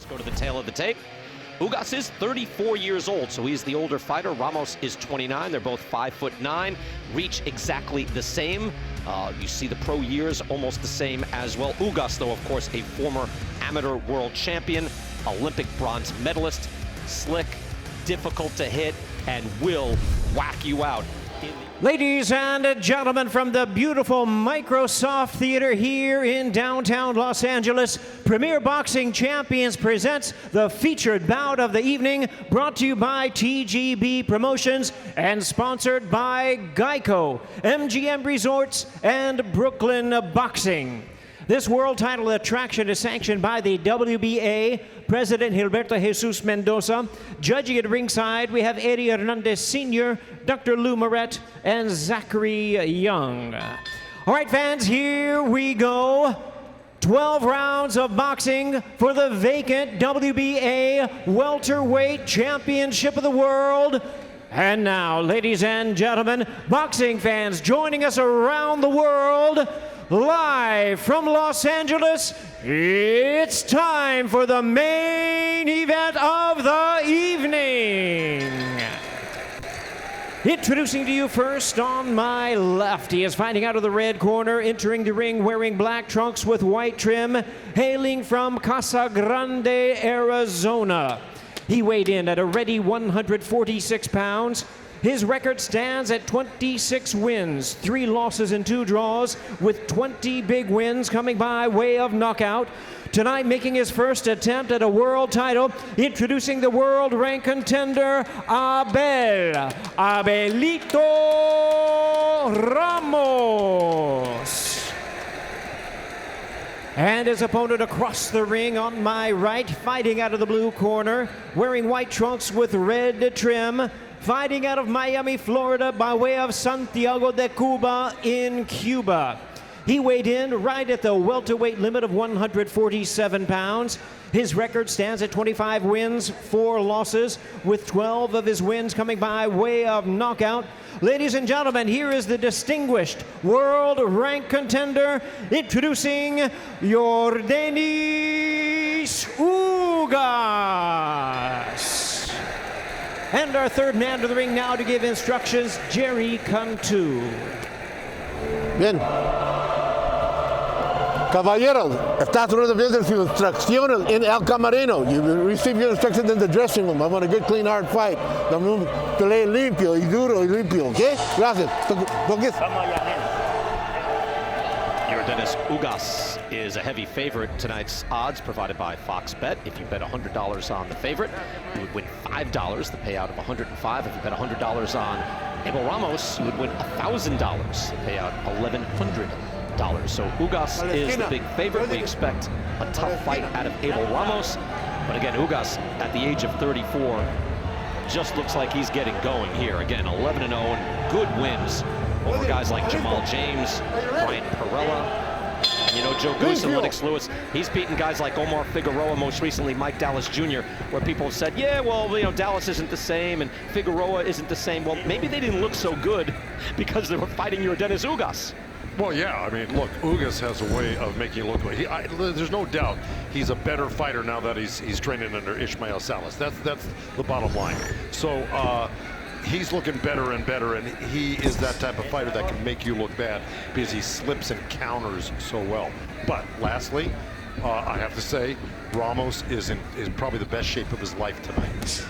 Go to the tail of the tape. Ugas is 34 years old, so he's the older fighter. Ramos is 29. They're both 5'9", reach exactly the same. You see the pro years almost the same as well. Ugas, though, of course, a former amateur world champion, Olympic bronze medalist, slick, difficult to hit, and will whack you out. Ladies and gentlemen, from the beautiful Microsoft Theater here in downtown Los Angeles, Premier Boxing Champions presents the featured bout of the evening, brought to you by TGB Promotions and sponsored by Geico, MGM Resorts, and Brooklyn Boxing. This world title attraction is sanctioned by the WBA, President Gilberto Jesus Mendoza. Judging at ringside, we have Eddie Hernandez Sr., Dr. Lou Moret, and Zachary Young. All right, fans, here we go. 12 rounds of boxing for the vacant WBA Welterweight Championship of the World. And now, ladies and gentlemen, boxing fans joining us around the world, live from Los Angeles, it's time for the main event of the evening. Introducing to you first on my left, he is fighting out of the red corner, entering the ring wearing black trunks with white trim, hailing from Casa Grande, Arizona. He weighed in at a ready 146 pounds. His record stands at 26 wins, 3 losses and 2 draws, with 20 big wins coming by way of knockout. Tonight, making his first attempt at a world title, introducing the world ranked contender, Abelito Ramos. And his opponent across the ring on my right, fighting out of the blue corner, wearing white trunks with red trim, fighting out of Miami, Florida, by way of Santiago de Cuba in Cuba. He weighed in right at the welterweight limit of 147 pounds. His record stands at 25 wins, 4 losses, with 12 of his wins coming by way of knockout. Ladies and gentlemen, here is the distinguished world-ranked contender, introducing Yordenis Ugas. And our third man to the ring now to give instructions, Jerry Cantu. Bien. Caballeros, está viendo sus instrucciones en el camerino. You receive your instructions in the dressing room. I want a good, clean, hard fight. Dame un pelea limpio y duro y limpio, ¿ok? Gracias. Yordenis Ugas is a heavy favorite. Tonight's odds provided by Fox Bet. If you bet $100 on the favorite, you would win $5, the payout of $105. If you bet $100 on Abel Ramos, you would win $1,000, the payout $1,100. So Ugas is the big favorite. We expect a tough fight out of Abel Ramos. But again, Ugas, at the age of 34, just looks like he's getting going here. Again, 11-0 and good wins over guys like Jamal James, Brian Perella, and you know, Joe Goose and Lennox Lewis. He's beaten guys like Omar Figueroa, most recently Mike Dallas Jr., where people have said, yeah, well, you know, Dallas isn't the same and Figueroa isn't the same. Well, maybe they didn't look so good because they were fighting Yordenis Ugas. Well, yeah, I mean, look, Ugas has a way of making it look like there's no doubt he's a better fighter now that he's training under Ishmael Salas. That's the bottom line. So he's looking better and better, and he is that type of fighter that can make you look bad because he slips and counters so well. But lastly, I have to say, Ramos is probably the best shape of his life tonight.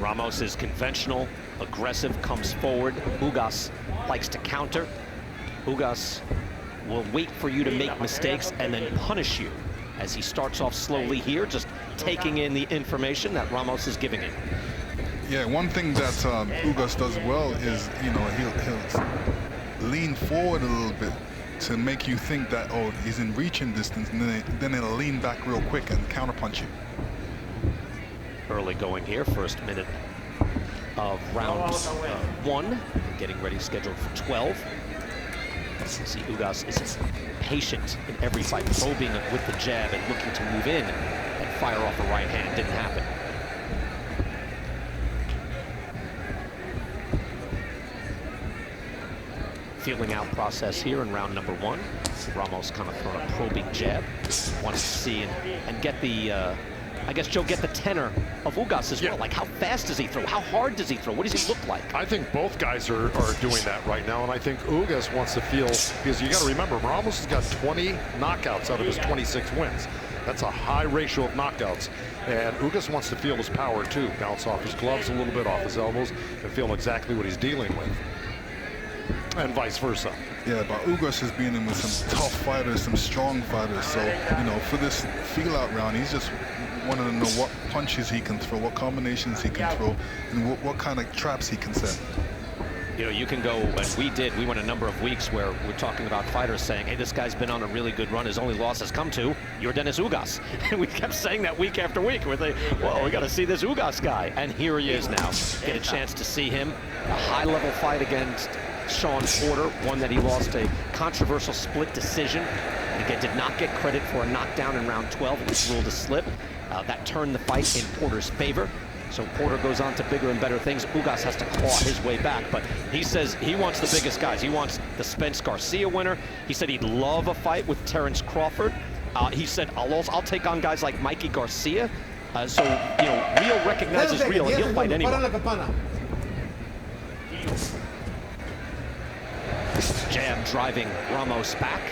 Ramos is conventional, aggressive, comes forward. Ugas likes to counter. Ugas will wait for you to make mistakes and then punish you as he starts off slowly here, just taking in the information that Ramos is giving him. Yeah, one thing that Ugas does well is, you know, he'll lean forward a little bit to make you think that, oh, he's in reaching distance, and then he'll lean back real quick and counterpunch you. Early going here, first minute of round 1, getting ready, scheduled for 12. You see Ugas is patient in every fight, probing with the jab and looking to move in and fire off a right hand. Didn't happen. Feeling out process here in round number 1. Ramos kind of throwing a probing jab. Wants to see and get the I guess, Joe, get the tenor of Ugas as well. Like, how fast does he throw? How hard does he throw? What does he look like? I think both guys are doing that right now, and I think Ugas wants to feel, because you got to remember, Ramos has got 20 knockouts out of his 26 wins. That's a high ratio of knockouts, and Ugas wants to feel his power too. Bounce off his gloves a little bit, off his elbows, and feel exactly what he's dealing with, and vice versa. Yeah, but Ugas has been in with some tough fighters, some strong fighters. So, you know, for this feel-out round, he's just wanting to know what punches he can throw, what combinations he can throw, and what kind of traps he can set. You know, you can go, and we went a number of weeks where we're talking about fighters saying, hey, this guy's been on a really good run. His only loss has come to Yordenis Ugas. And we kept saying that week after week. We're like, well, we got to see this Ugas guy. And here he is now. Get a chance to see him. A high-level fight against Shawn Porter, one that he lost a controversial split decision. And again, did not get credit for a knockdown in round 12. It was ruled a slip. That turned the fight in Porter's favor. So Porter goes on to bigger and better things. Ugas has to claw his way back, but he says he wants the biggest guys. He wants the Spence Garcia winner. He said he'd love a fight with Terrence Crawford. He said, I'll take on guys like Mikey Garcia. So, you know, real recognizes real, and he'll fight anyone. Jab driving Ramos back.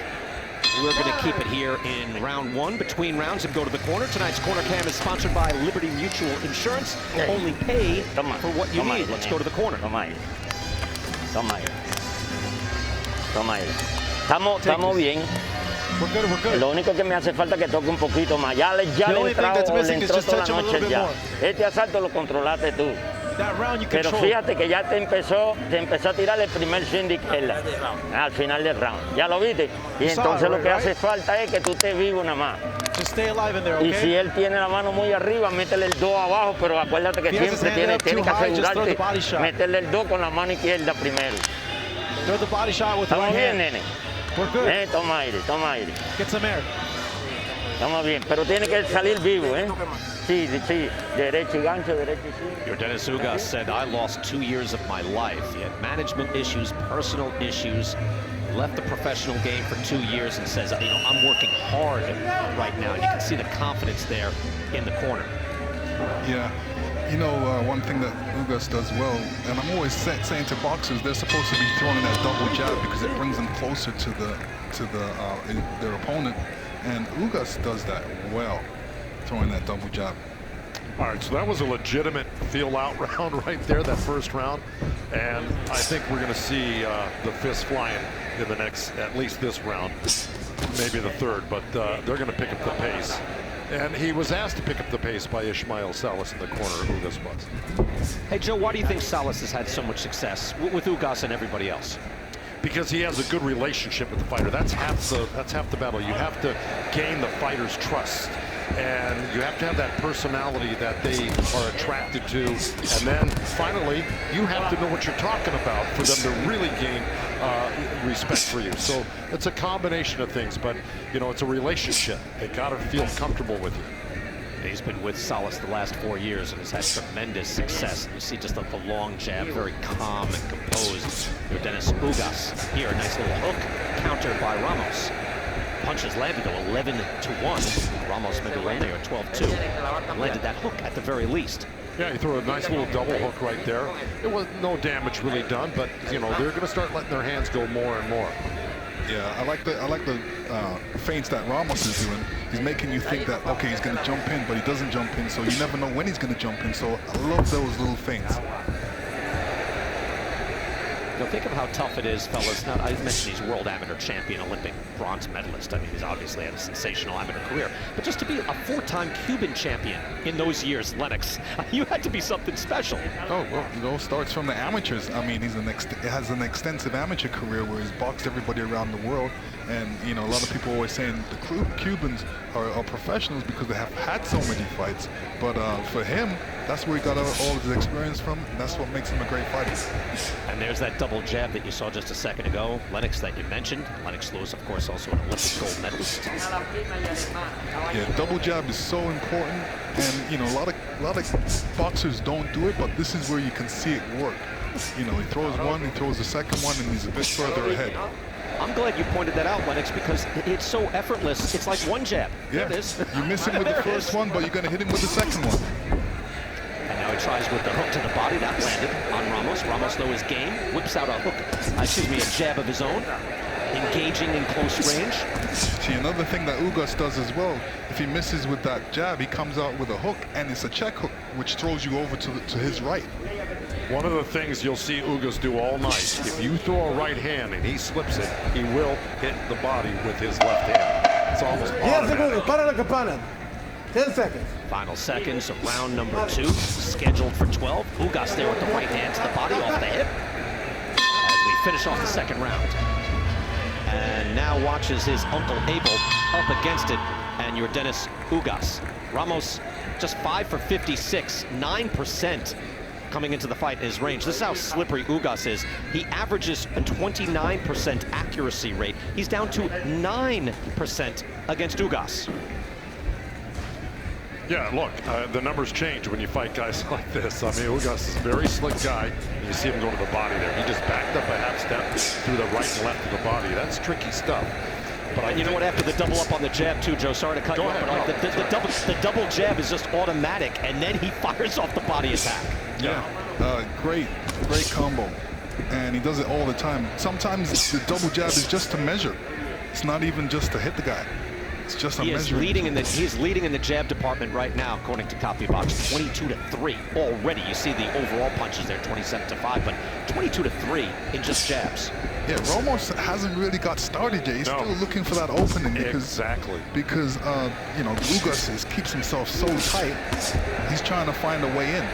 We're going to keep it here in round 1 between rounds and go to the corner. Tonight's corner cam is sponsored by Liberty Mutual Insurance. Only pay for what you need. Let's go to the corner. Estamos bien. Lo único que me hace falta es que toque un poquito más. Ya le entró toda la noche ya. Este asalto lo controlaste tú. Pero fíjate que ya te empezó a tirar el primer swing de izquierda al final del round. Ya lo viste. Y entonces lo que hace falta es que tú estés vivo nada más. Y si él tiene la mano muy arriba, métele el 2 abajo, pero acuérdate que siempre tienes que asegurarte meterle el 2 con la mano izquierda primero. Estamos bien, nene. Toma aire, toma aire. Estamos bien, pero tiene que salir vivo, ¿eh? Sí, derecho y gancho, derecho y sí. Yordenis Ugas said, I lost 2 years of my life. He had management issues, personal issues, left the professional game for 2 years, and says, you know, I'm working hard right now. And you can see the confidence there in the corner. Yeah. You know, one thing that Ugas does well, and I'm always saying to boxers, they're supposed to be throwing that double jab because it brings them closer to their opponent, and Ugas does that well, throwing that double jab. All right, so that was a legitimate feel-out round right there, that first round, and I think we're going to see the fists flying in the next, at least this round, maybe the third, but they're going to pick up the pace. And he was asked to pick up the pace by Ishmael Salas in the corner, Ugas was. Hey, Joe, why do you think Salas has had so much success with Ugas and everybody else? Because he has a good relationship with the fighter. That's half the battle. You have to gain the fighter's trust, and you have to have that personality that they are attracted to. And then finally, you have to know what you're talking about for them to really gain respect for you. So it's a combination of things, but you know, it's a relationship. They gotta feel comfortable with you. He's been with Salas the last 4 years and has had tremendous success. You see just like the long jab, very calm and composed. Yordenis Ugas here, a nice little hook countered by Ramos. Punches landed to 11-1. Ramos maybe landing at 12-2. Landed that hook at the very least. Yeah, he threw a nice little double hook right there. It was no damage really done, but you know, they're going to start letting their hands go more and more. Yeah, I like the feints that Ramos is doing. He's making you think that, okay, he's going to jump in, but he doesn't jump in, so you never know when he's going to jump in. So I love those little feints. Now think of how tough it is, fellas. Now, I mentioned he's world amateur champion, Olympic bronze medalist. I mean, he's obviously had a sensational amateur career. But just to be a 4-time Cuban champion in those years, Lennox, you had to be something special. Oh, well, it all starts from the amateurs. I mean, he has an extensive amateur career where he's boxed everybody around the world. And, you know, a lot of people always saying the Cubans are professionals because they have had so many fights. But for him, that's where he got all of his experience from. And that's what makes him a great fighter. And there's that double jab that you saw just a second ago. Lennox that you mentioned. Lennox Lewis, of course, also an Olympic gold medalist. Yeah, double jab is so important. And, you know, a lot of boxers don't do it, but this is where you can see it work. You know, he throws one, he throws the second one, and he's a bit further ahead. I'm glad you pointed that out, Lennox, because it's so effortless. It's like one jab. Yeah. There it is. You miss him with the first one, but you're going to hit him with the second one. And now he tries with the hook to the body. That landed on Ramos. Ramos, though, is game. Whips out a hook, a jab of his own. Engaging in close range. See, another thing that Ugas does as well, if he misses with that jab, he comes out with a hook, and it's a check hook, which throws you over to his right. One of the things you'll see Ugas do all night, if you throw a right hand and he slips it, he will hit the body with his left hand. It's almost automatic. 10 seconds. Final seconds of round number 2, scheduled for 12. Ugas there with the right hand to the body off the hip as we finish off the second round. And now watches his uncle Abel up against it, and Yordenis Ugas. Ramos just 5 for 56, 9% coming into the fight in his range. This is how slippery Ugas is. He averages a 29% accuracy rate. He's down to 9% against Ugas. Yeah, look, the numbers change when you fight guys like this. I mean, Ugas is a very slick guy. You see him go to the body there. He just backed up a half step through the right and left of the body. That's tricky stuff. But you know what? After the double up on the jab, too, Joe. Sorry to cut you off, but like the double jab is just automatic, and then he fires off the body attack. Yeah, great combo, and he does it all the time. Sometimes the double jab is just to measure. It's not even just to hit the guy. It's just a measure. He's leading in the jab department right now, according to CompuBox, 22-3 already. You see the overall punches there, 27-5, but 22-3 in just jabs. Yeah, Ramos hasn't really got started yet. He's still looking for that opening because you know, Ugas keeps himself so tight. He's trying to find a way in.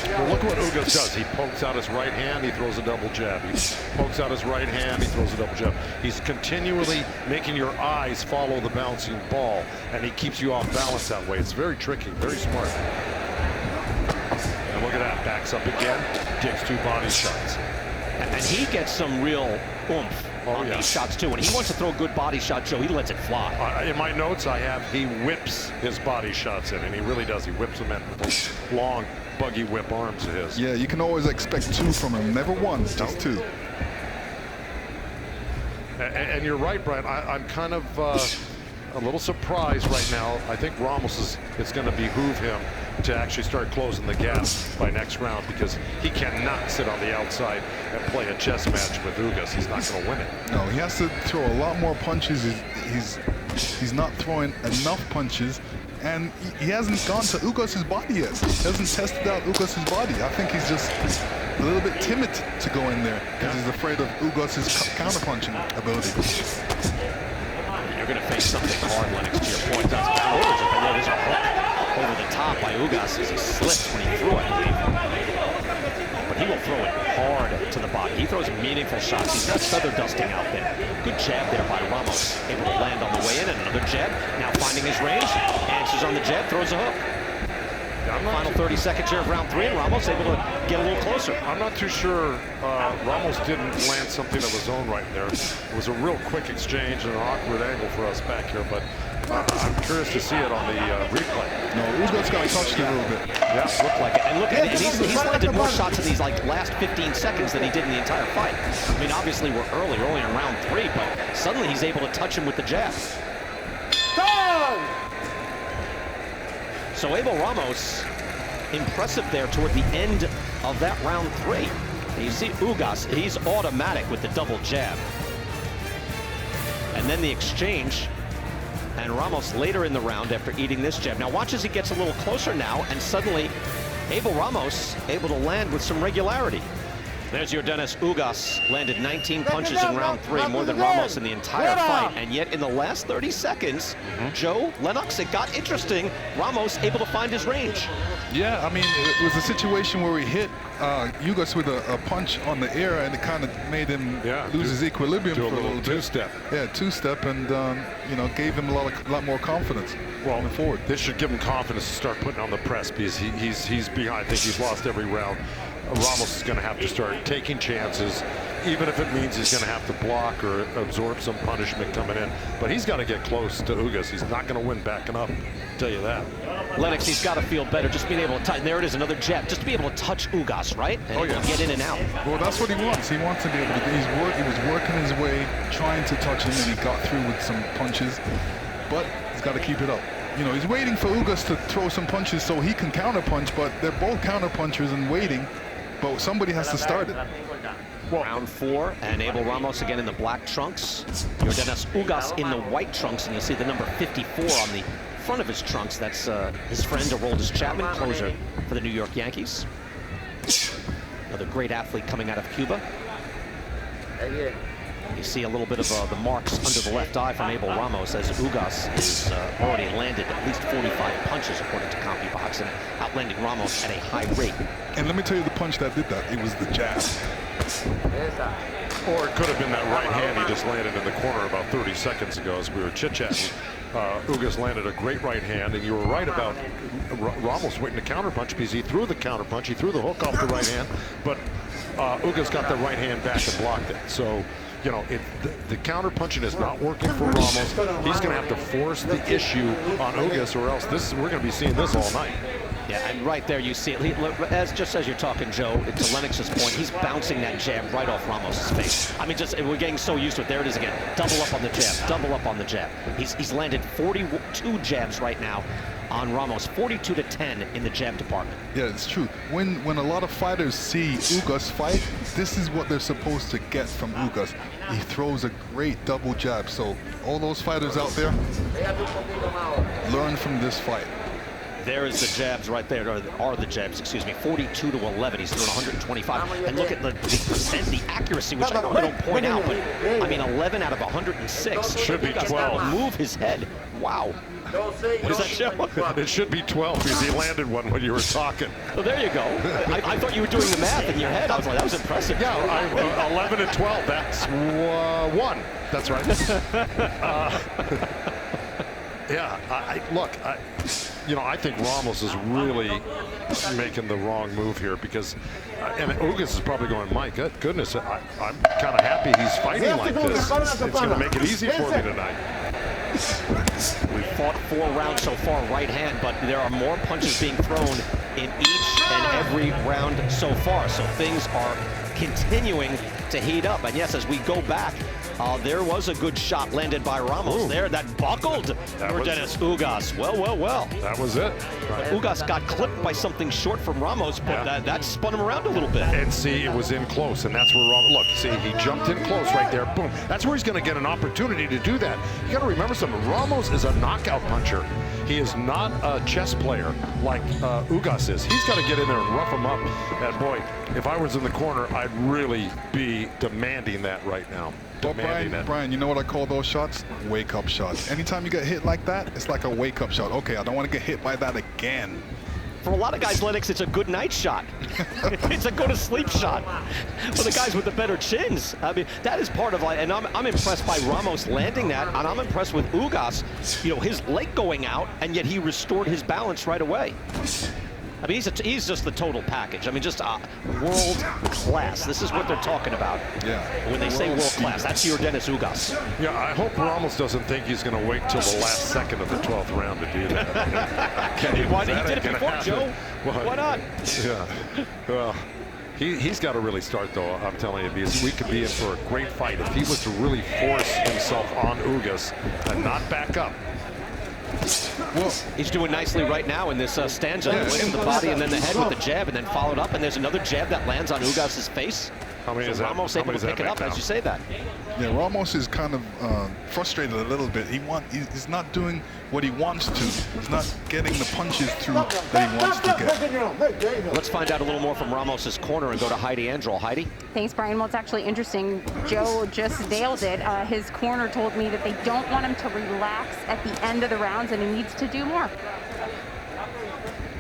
Well, look what Ugas does. He pokes out his right hand, he throws a double jab. He pokes out his right hand, he throws a double jab. He's continually making your eyes follow the bouncing ball, and he keeps you off balance that way. It's very tricky, very smart. And look at that, backs up again, digs 2 body shots. And he gets some real oomph on these shots, too. When he wants to throw a good body shot, Joe, he lets it fly. In my notes, I have he whips his body shots in, and he really does. He whips them in with those long, buggy whip arms of his. Yeah, you can always expect 2 from him. Never 1, just 2. And you're right, Brian. I'm kind of a little surprised right now. I think Ramos it's going to behoove him to actually start closing the gap by next round, because he cannot sit on the outside and play a chess match with Ugas. He's not going to win it. No, he has to throw a lot more punches. He's not throwing enough punches, and he hasn't gone to Ugas' body yet. He hasn't tested out Ugas' body. I think he's just a little bit timid to go in there because he's afraid of Ugas' counterpunching ability. You're going to face something hard, Lennox, to your point. That's powers, but there's a hook over the top by Ugas as he slipped when he threw it. But he will throw it hard to the body. He throws meaningful shots. He's not feather dusting out there. Good jab there by Ramos. Able to land on the way in, and another jab. Now finding his range. Answers on the jab, throws a hook. Final 30 seconds here of round 3, and Ramos able to get a little closer. I'm not too sure Ramos didn't land something of his own right there. It was a real quick exchange and an awkward angle for us back here, but I'm curious to see it on the replay. No, Ugas got touched a little bit. Yeah, looked like it. And look at it. He's landed more shots in these last 15 seconds than he did in the entire fight. I mean, obviously we're only in round 3, but suddenly he's able to touch him with the jab. So Abel Ramos, impressive there toward the end of that round 3. And you see Ugas, he's automatic with the double jab. And then the exchange, and Ramos later in the round after eating this jab. Now watch as he gets a little closer now, and suddenly Abel Ramos able to land with some regularity. There's Yordenis Ugas, landed 19 punches in round 3, more than Ramos in the entire fight. And yet in the last 30 seconds, Joe, Lennox, it got interesting. Ramos able to find his range. Yeah, I mean, it was a situation where he hit Ugas with a punch on the air, and it kind of made him lose his equilibrium for a little bit. Two-step. Yeah, two-step, and you know, gave him a lot more confidence moving forward. This should give him confidence to start putting on the press, because he's behind. I think he's lost every round. Ramos is going to have to start taking chances even if it means he's going to have to block or absorb some punishment coming in. But he's got to get close to Ugas. He's not going to win backing up, I'll tell you that. Lennox, he's got to feel better just being able to touch. There it is, another jab. Just to be able to touch Ugas, right? And get in and out. Well, that's what he wants. He wants to be able to. He was working his way, trying to touch him, and he got through with some punches. But he's got to keep it up. You know, he's waiting for Ugas to throw some punches so he can counterpunch, but they're both counterpunchers and waiting. But somebody has to start it. Round 4, and Abel Ramos again in the black trunks. Yordenis Ugas in the white trunks, and you'll see the number 54 on the front of his trunks. That's his friend Aroldis Chapman, closer for the New York Yankees. Another great athlete coming out of Cuba. You see a little bit of the marks under the left eye from Abel Ramos as Ugas is already landed at least 45 punches according to CompuBox, and outlanding Ramos at a high rate. And let me tell you the punch that did that. It was the jab. Or it could have been that right hand he just landed in the corner about 30 seconds ago as we were chit-chatting. Ugas landed a great right hand, and you were right about Ramos waiting to counterpunch because he threw the counterpunch. He threw the hook off the right hand, but Ugas got the right hand back and blocked it. So, you know, the counter-punching is not working for Ramos. He's going to have to force the issue on Ugas, or else we're going to be seeing this all night. Yeah, and right there you see it. Just as you're talking, Joe, to Lennox's point, he's bouncing that jab right off Ramos's face. I mean, we're getting so used to it. There it is again. Double up on the jab. Double up on the jab. He's landed 42 jabs right now on Ramos, 42 to 10 in the jab department. Yeah, it's true. When a lot of fighters see Ugas fight, this is what they're supposed to get from Ugas. He throws a great double jab. So all those fighters out there, learn from this fight. There is the jabs right there, are the jabs, excuse me, 42 to 11. He's thrown 125. And look at the percent, the accuracy, which I don't point out, but I mean, 11 out of 106. Should be 12. Move his head. Wow. What does that show? It should be 12 because he landed one when you were talking. Well, there you go. I thought you were doing the math in your head. I was like, that was impressive. Yeah, 11 and 12. That's 1. That's right. Yeah, look, you know, I think Ramos is really making the wrong move here because, and Ugas is probably going, my goodness, I'm kind of happy he's fighting like this. It's going to make it easy for me tonight. We've fought 4 rounds so far, right hand, but there are more punches being thrown in each and every round so far. So things are continuing to heat up. And yes, as we go back, there was a good shot landed by Ramos there that buckled Yordenis Ugas. Well. That was it. Right. Ugas got clipped by something short from Ramos, but that spun him around a little bit. And see, it was in close, and that's where Ramos, look, see, he jumped in close right there, boom. That's where he's going to get an opportunity to do that. You got to remember something, Ramos is a knockout puncher. He is not a chess player like Ugas is. He's got to get in there and rough him up. And boy, if I was in the corner, I'd really be demanding that right now. Well, Brian, you know what I call those shots? Wake-up shots. Anytime you get hit like that, it's like a wake-up shot. Okay, I don't want to get hit by that again. For a lot of guys, Lennox, it's a good night shot. It's a go-to-sleep shot. For the guys with the better chins, I mean, that is part of, and I'm impressed by Ramos landing that, and I'm impressed with Ugas, you know, his leg going out, and yet he restored his balance right away. I mean, he's just the total package. I mean, just world class. This is what they're talking about. Yeah. When they say world class, that's Yordenis Ugas. Yeah, I hope Ramos doesn't think he's going to wait till the last second of the 12th round to do that. He did it before, Joe. Why not? Yeah. Well, he's got to really start, though, I'm telling you, because we could be in for a great fight. If he was to really force himself on Ugas and not back up. Well, he's doing nicely right now in this stanza. He went to the body and then the head with the jab, and then followed up, and there's another jab that lands on Ugas' face. How many is that? Ramos able to pick it up as you say that. Yeah, Ramos is kind of frustrated a little bit. He's not doing what he wants to. He's not getting the punches through that he wants to get. Let's find out a little more from Ramos' corner and go to Heidi Androl. Heidi? Thanks, Brian. Well, it's actually interesting. Joe just nailed it. His corner told me that they don't want him to relax at the end of the rounds, and he needs to do more.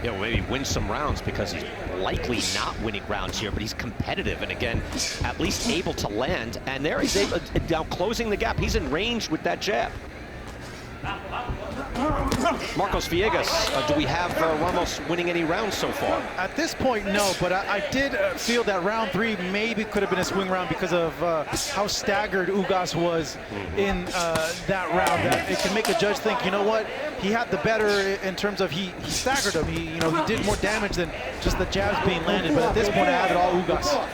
Yeah, well, maybe win some rounds because he's likely not winning rounds here, but he's competitive and again, at least able to land. And there he's able, now closing the gap. He's in range with that jab. Marcos Villegas, do we have Ramos winning any rounds so far? At this point, no, but I did feel that round 3 maybe could have been a swing round because of how staggered Ugas was in that round. That it can make a judge think, you know what, he had the better in terms of he staggered him. He did more damage than just the jabs being landed. But at this point, I have it all Ugas.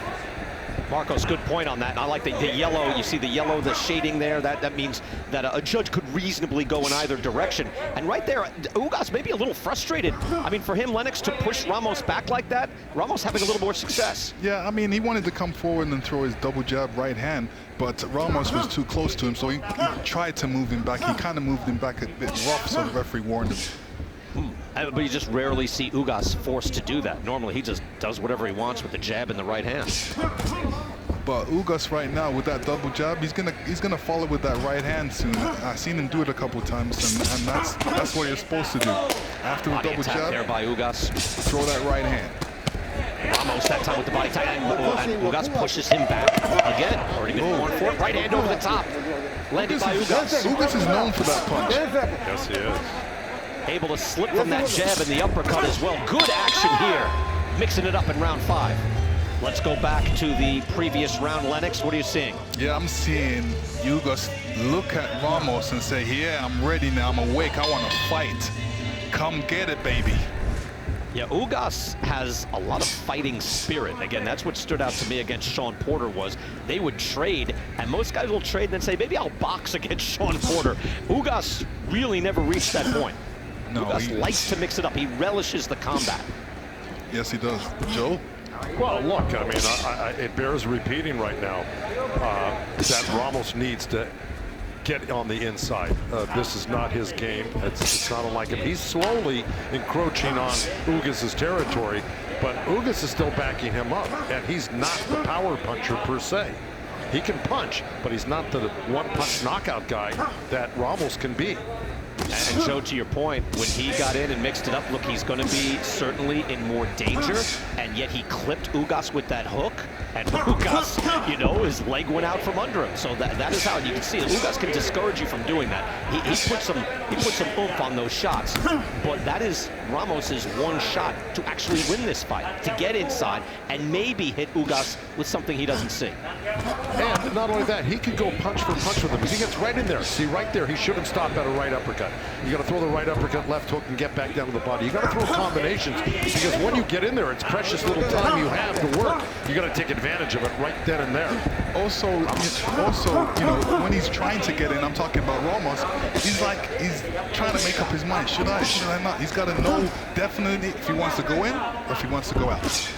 Marcos, good point on that. And I like the yellow. You see the yellow, the shading there. That means that a judge could reasonably go in either direction. And right there, Ugas may be a little frustrated. I mean, for him, Lennox, to push Ramos back like that, Ramos having a little more success. Yeah, I mean, he wanted to come forward and throw his double jab right hand, but Ramos was too close to him, so he tried to move him back. He kind of moved him back a bit rough, so the referee warned him. But you just rarely see Ugas forced to do that. Normally, he just does whatever he wants with the jab in the right hand. But Ugas right now with that double jab, he's gonna follow with that right hand soon. I've seen him do it a couple times, and that's what you're supposed to do. After a double jab, there by Ugas. Throw that right hand. Ramos that time with the body tag, and Ugas pushes him back again. Already been going for it. Right hand over the top, landed by Ugas. Ugas is known for that punch. Yes, he is. Able to slip from that jab and the uppercut as well. Good action here, mixing it up in round 5. Let's go back to the previous round. Lennox, what are you seeing? Yeah, I'm seeing Ugas look at Ramos and say, yeah, I'm ready now, I'm awake, I want to fight. Come get it, baby. Yeah, Ugas has a lot of fighting spirit. Again, that's what stood out to me against Sean Porter was they would trade, and most guys will trade and then say, maybe I'll box against Sean Porter. Ugas really never reached that point. No, Ugas likes to mix it up. He relishes the combat. Yes, he does. Joe? Well, look, I mean, it bears repeating right now that Ramos needs to get on the inside. This is not his game. It's not unlike him. He's slowly encroaching on Ugas' territory, but Ugas is still backing him up, and he's not the power puncher per se. He can punch, but he's not the one-punch knockout guy that Ramos can be. And Joe, to your point, when he got in and mixed it up, look, he's going to be certainly in more danger, and yet he clipped Ugas with that hook, and Ugas, you know, his leg went out from under him. So that is how you can see it. Ugas can discourage you from doing that. He put some oomph on those shots, but that is Ramos's one shot to actually win this fight, to get inside and maybe hit Ugas with something he doesn't see. And not only that, he could go punch for punch with him. He gets right in there. See, right there, he shouldn't stop at a right uppercut. You got to throw the right uppercut, left hook, and get back down to the body. You got to throw combinations because when you get in there, it's precious little time you have to work. You got to take advantage of it right then and there. Also, you know, when he's trying to get in, I'm talking about Ramos. He's trying to make up his mind. Should I not? He's got to know definitely if he wants to go in or if he wants to go out.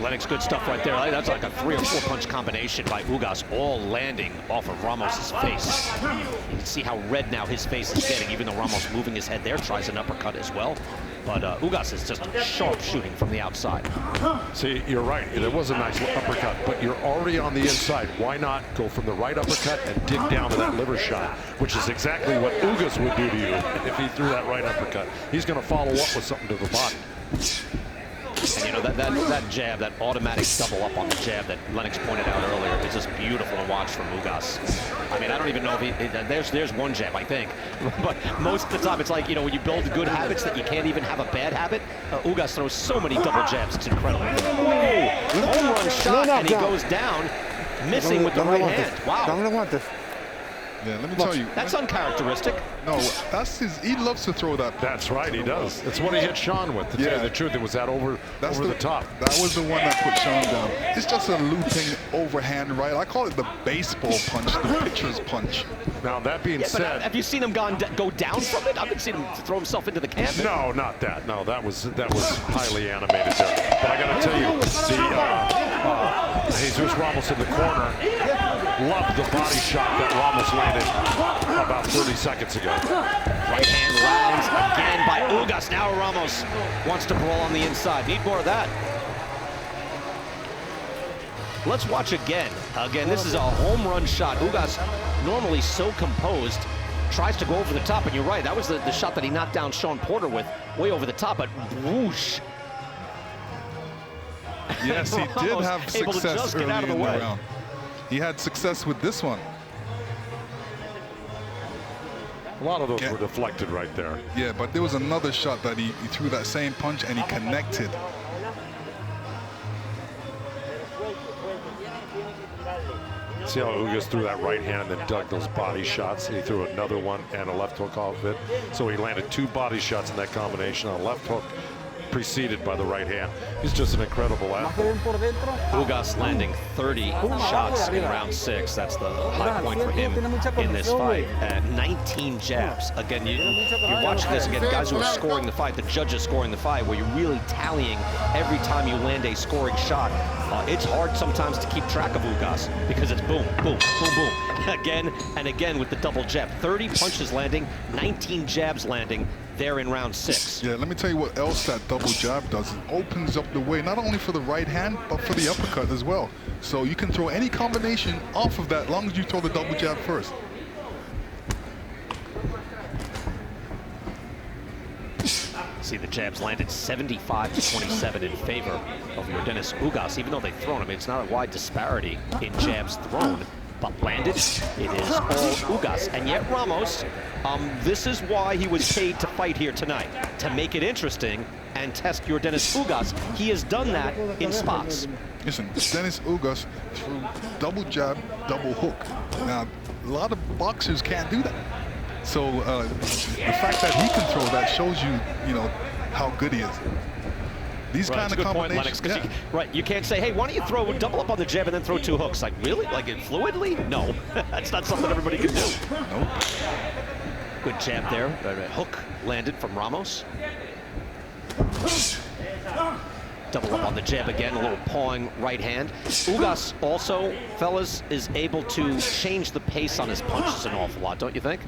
Lennox, good stuff right there. That's like a 3 or 4 punch combination by Ugas, all landing off of Ramos's face. You can see how red now his face is getting, even though Ramos moving his head there, tries an uppercut as well. But Ugas is just sharp shooting from the outside. See, you're right. There was a nice uppercut, but you're already on the inside. Why not go from the right uppercut and dig down to that liver shot, which is exactly what Ugas would do to you if he threw that right uppercut. He's going to follow up with something to the body. And you know, that jab, that automatic double up on the jab that Lennox pointed out earlier is just beautiful to watch from Ugas. I mean, I don't even know if there's one jab, I think. But most of the time, it's like, you know, when you build good habits that you can't even have a bad habit, Ugas throws so many double jabs, it's incredible. Ooh, home run shot, and he goes down, missing with the right hand. Wow. Yeah, let me tell you. That's uncharacteristic. No, he loves to throw that. That's right, he does. It's what he hit Sean with. To tell you the truth, it was that over the top. That was the one that put Sean down. It's just a looping overhand right. I call it the baseball punch, the pitcher's punch. Now, that being said. Have you seen him go down from it? I haven't seen him throw himself into the canvas. No, not that. No, that was highly animated there. But I got to tell you, Jesus Ramos in the corner loved the body shot that Ramos landed about 30 seconds ago. Right hand lands again by Ugas. Now Ramos wants to brawl on the inside. Need more of that. Let's watch again. Again, this is a home run shot. Ugas, normally so composed, tries to go over the top, and you're right, that was the shot that he knocked down Sean Porter with, way over the top, but whoosh. Yes, he did have success early in the round. He had success with this one. A lot of those were deflected right there. Yeah, but there was another shot that he threw that same punch and he connected. See how Ugas threw that right hand and then dug those body shots. He threw another one and a left hook off it. So he landed 2 body shots in that combination on a left hook, preceded by the right hand. He's just an incredible athlete. Ugas landing 30 shots in round 6. That's the high point for him in this fight. 19 jabs. Again, you're watching this again. Guys who are scoring the fight, the judges scoring the fight, where you're really tallying every time you land a scoring shot. It's hard sometimes to keep track of Ugas because it's boom, boom, boom, boom. Again and again with the double jab. 30 punches landing, 19 jabs landing there in round 6. Yeah, let me tell you what else that double jab does. It opens up the way, not only for the right hand, but for the uppercut as well. So you can throw any combination off of that, as long as you throw the double jab first. See, the jabs landed 75-27 in favor of Yordenis Ugas, even though they've thrown him. It's not a wide disparity in jabs thrown, but landed, it is all Ugas. And yet Ramos, this is why he was paid to fight here tonight, to make it interesting and test Yordenis Ugas. He has done that in spots. Listen, Yordenis Ugas threw double jab, double hook. Now, a lot of boxers can't do that. So the fact that he can throw that shows you, how good he is. These kind of combinations. Point, Lennox, right, you can't say, hey, why don't you throw double up on the jab and then throw 2 hooks? Like, really? Like, fluidly? No, that's not something everybody can do. Nope. Good jab there. Hook landed from Ramos. Double up on the jab again, a little pawing right hand. Ugas also, fellas, is able to change the pace on his punches an awful lot, don't you think?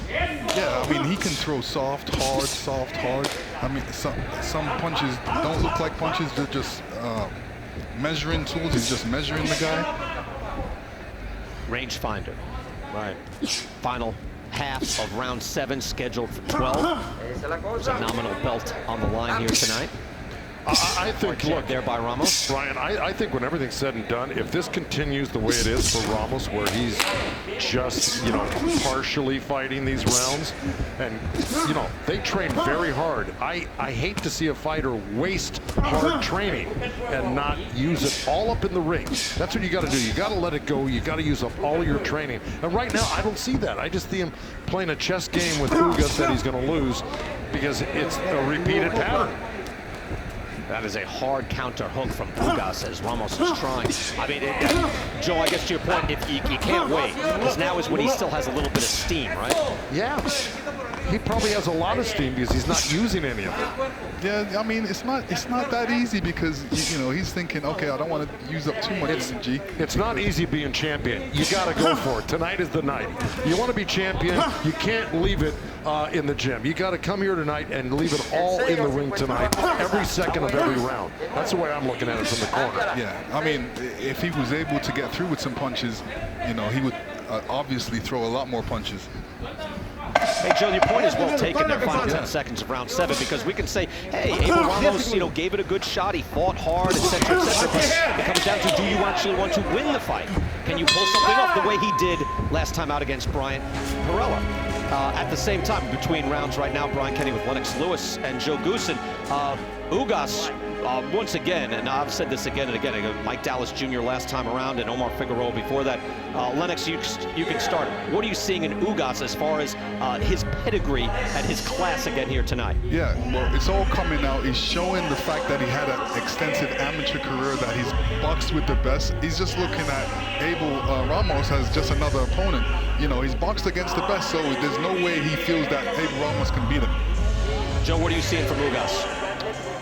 Yeah, I mean, he can throw soft, hard. I mean, some punches don't look like punches. They're just measuring tools. He's just measuring the guy. Rangefinder. Right. Final half of round 7 scheduled for 12. There's a nominal belt on the line here tonight. I think, look, there by Ramos. Brian, I think when everything's said and done, if this continues the way it is for Ramos, where he's just, partially fighting these rounds, and, they train very hard. I hate to see a fighter waste hard training and not use it all up in the ring. That's what you got to do. You got to let it go. You got to use up all of your training. And right now, I don't see that. I just see him playing a chess game with Ugas that he's going to lose because it's a repeated pattern. That is a hard counter hook from Ugas as Ramos is trying. I mean, Joe, I guess to your point, if you can't wait, because now is when he still has a little bit of steam, right? Yeah. He probably has a lot of steam because he's not using any of it. Yeah, I mean, it's not that easy because, he's thinking, okay, I don't want to use up too much energy. It's not easy being champion. You got to go for it. Tonight is the night. You want to be champion, you can't leave it in the gym. You got to come here tonight and leave it all in the ring tonight, every second of every round. That's the way I'm looking at it from the corner. Yeah, I mean, if he was able to get through with some punches, he would obviously throw a lot more punches. Hey, Joe, your point is well taken there, final 10 seconds of round 7, because we can say, hey, Abel Ramos, gave it a good shot, he fought hard, etc., etc., but it comes down to, do you actually want to win the fight? Can you pull something off the way he did last time out against Bryant Perella? At the same time, between rounds right now, Brian Kenny with Lennox Lewis and Joe Goosen. Ugas, once again, and I've said this again and again, Mike Dallas Jr. last time around and Omar Figueroa before that. Lennox, you can start. What are you seeing in Ugas as far as his pedigree and his class again here tonight? Yeah, well, it's all coming out. He's showing the fact that he had an extensive amateur career, that he's boxed with the best. He's just looking at Abel Ramos as just another opponent. He's boxed against the best, so there's no way he feels that Abel Ramos can beat him. Joe, what are you seeing from Ugas?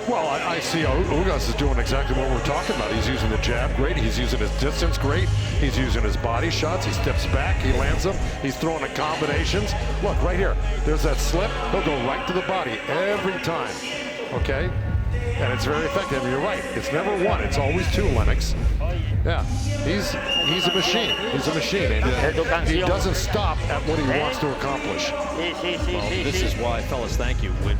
Well, I see Ugas is doing exactly what we're talking about. He's using the jab great. He's using his distance great. He's using his body shots. He steps back. He lands them. He's throwing in combinations. Look, right here. There's that slip. He'll go right to the body every time. Okay? And it's very effective. You're right. It's never one. It's always 2, Lennox. Yeah. He's a machine. He's a machine. And he doesn't stop at what he wants to accomplish. Well, this is why, fellas, thank you. When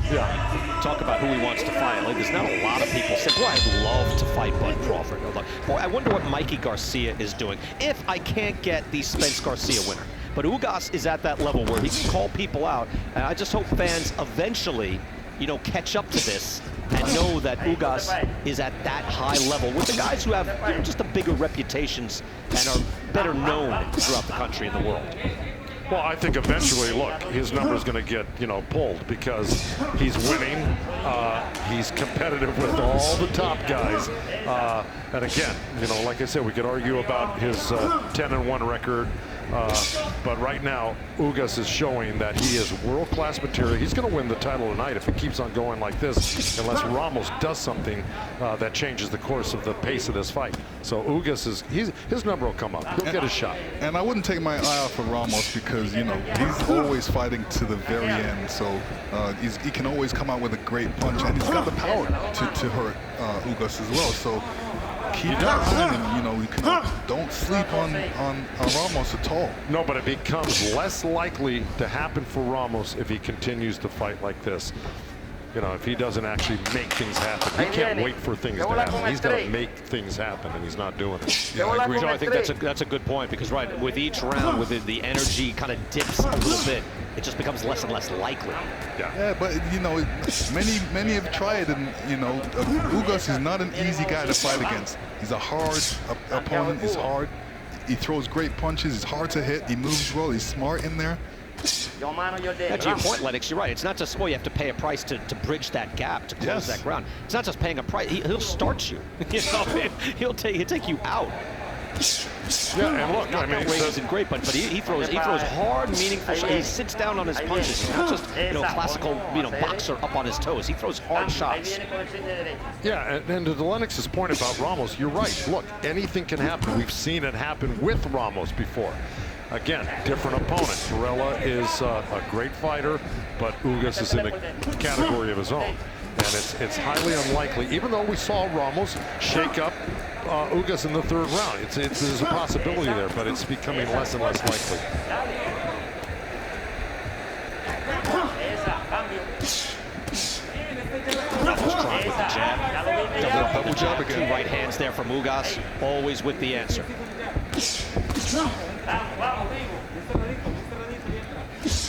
talk about who he wants to fight, there's not a lot of people say, boy, I'd love to fight Bud Crawford. Boy, I wonder what Mikey Garcia is doing. If I can't get the Spence Garcia winner, But Ugas is at that level where he can call people out, and I just hope fans eventually, you know, catch up to this and know that Ugas is at that high level with the guys who have, you know, just the bigger reputations and are better known throughout the country and the world. Well, I think eventually, look, his number is going to get, you know, pulled because he's winning. He's competitive with all the top guys. And again, you know, like I said, we could argue about his 10-1 record. But right now, Ugas is showing that he is world-class material. He's going to win the title tonight if he keeps on going like this, unless Ramos does something that changes the course of the pace of this fight. So Ugas is, his number will come up. He'll get a shot. And I wouldn't take my eye off of Ramos because, you know, he's always fighting to the very end. So he can always come out with a great punch, and he's got the power to hurt Ugas as well. So keep that in, and, you know, you don't sleep on Ramos at all. No, but it becomes less likely to happen for Ramos if he continues to fight like this. You know, if he doesn't actually make things happen. He can't wait for things to happen. He's got to make things happen, and he's not doing it. Yeah, I agree. So I think that's a good point, because right, with each round, with the energy kind of dips a little bit, it just becomes less and less likely. Yeah, but you know, many have tried, and you know, Ugas is not an easy guy to fight against. He's a hard opponent. He's hard. He throws great punches. He's hard to hit. He moves well. He's smart in there. Yeah, to your point, Lennox, you're right. It's not just, oh, you have to pay a price to bridge that gap, to close that ground. It's not just paying a price. He'll start you. You know, he'll take you out. Yeah, and look, I mean, isn't great, but he throws hard, meaningful shots. He sits down on his punches. He's not just, you know, classical, you know, boxer up on his toes. He throws hard shots. Yeah, and to Lennox's point about Ramos, you're right. Look, anything can happen. We've seen it happen with Ramos before. Again, different opponent. Varela is a great fighter, but Ugas is in a category of his own. And it's highly unlikely, even though we saw Ramos shake up Ugas in the third round. There's a possibility there, but it's becoming less and less likely. Ramos trying with the jab. Double jab again. Two right hands there from Ugas, always with the answer.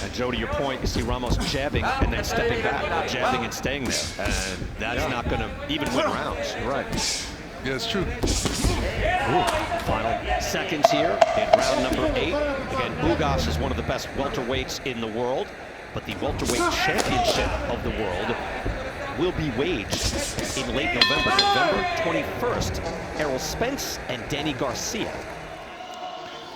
And Joe, to your point, you see Ramos jabbing and then stepping back, jabbing and staying there. And that's not going to even win rounds. You're right. Yeah, it's true. Final seconds here in round number 8. Again, Ugas is one of the best welterweights in the world, but the welterweight championship of the world will be waged in late November, November 21st. Errol Spence and Danny Garcia.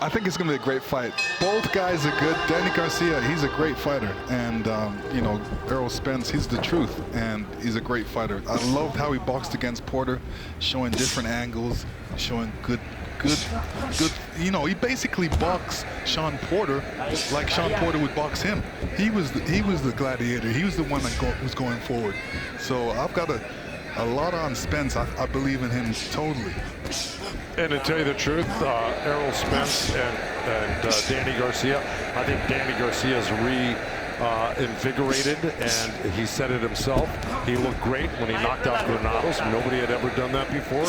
I think it's going to be a great fight. Both guys are good. Danny Garcia, he's a great fighter. And, you know, Errol Spence, he's the truth. And he's a great fighter. I loved how he boxed against Porter, showing different angles, showing good, you know, he basically boxed Sean Porter like Sean Porter would box him. He was the gladiator. He was the one that was going forward. So I've got a lot on Spence. I believe in him totally. And to tell you the truth, Errol Spence and Danny Garcia, I think Danny Garcia is invigorated, and he said it himself. He looked great when he knocked out Granados. Nobody had ever done that before.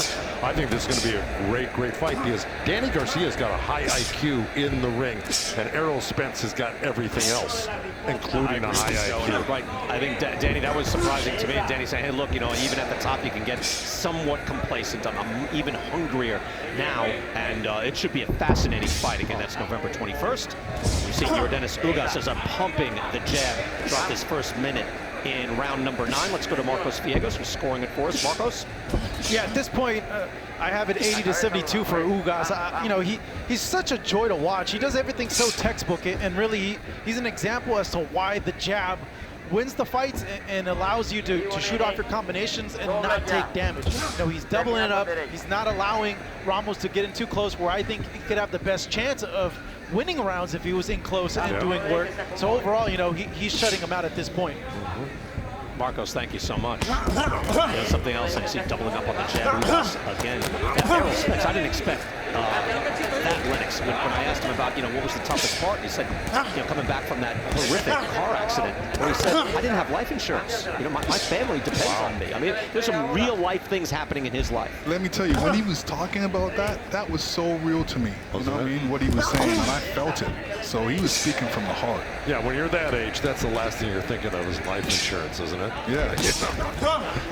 I think this is going to be a great fight, because Danny Garcia's got a high IQ in the ring, and Errol Spence has got everything else, including a high IQ. Right. I think, Danny, that was surprising to me. And Danny saying, hey, look, you know, even at the top, you can get somewhat complacent. I'm even hungrier now, and it should be a fascinating fight. Again, that's November 21st. You see Yordenis Ugas as I'm pumping the jab throughout this first minute in round number 9. Let's go to Marcos Villegas, who's scoring it for us. Marcos? Yeah, at this point, I have it 80-72 for Ugas. You know, he's such a joy to watch. He does everything so textbook, and really, he's an example as to why the jab wins the fights and allows you to shoot off your combinations and not take damage. You know, he's doubling it up. He's not allowing Ramos to get in too close, where I think he could have the best chance of winning rounds if he was in close and doing work. So overall, you know, he's shutting him out at this point. Marcos, thank you so much. Something else I see doubling up on the jab again. Errol Spence, I didn't expect that that, Lennox, when I asked him about, what was the toughest part, he said, coming back from that horrific car accident, where he said, I didn't have life insurance. My family depends on me. I mean, there's some real life things happening in his life. Let me tell you, when he was talking about that was so real to me. You know what I mean? What he was saying, and I felt it. So he was speaking from the heart. Yeah, when you're that age, that's the last thing you're thinking of is life insurance, isn't it? Yeah.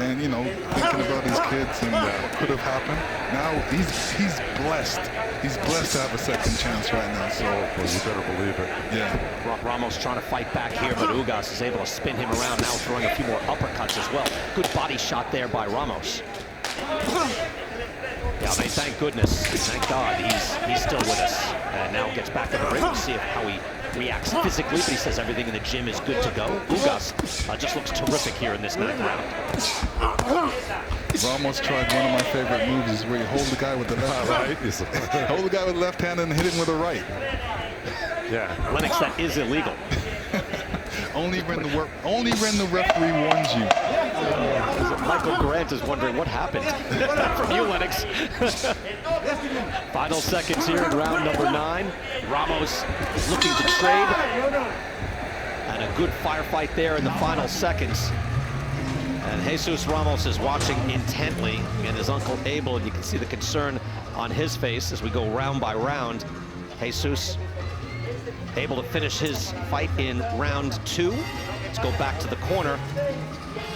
And thinking about his kids and what could have happened. Now he's blessed. He's blessed to have a second chance right now. So well, you better believe it. Yeah. Ramos trying to fight back here, but Ugas is able to spin him around, now throwing a few more uppercuts as well. Good body shot there by Ramos. Yeah, I mean, thank goodness, thank God, he's still with us. And now gets back to the ring. We'll see how he reacts physically, but he says everything in the gym is good to go. Ugas just looks terrific here in this 9th round. Ramos tried one of my favorite moves, is where you hold the guy with the left right. Hold the guy with the left hand and hit him with the right. Yeah. Lennox, that is illegal. Only when the referee warns you. Michael Grant is wondering what happened from you, Lennox. Final seconds here in round number 9. Ramos is looking to trade. And a good firefight there in the final seconds. And Jesus Ramos is watching intently. And his uncle Abel, and you can see the concern on his face as we go round by round. Jesus able to finish his fight in round 2. Let's go back to the corner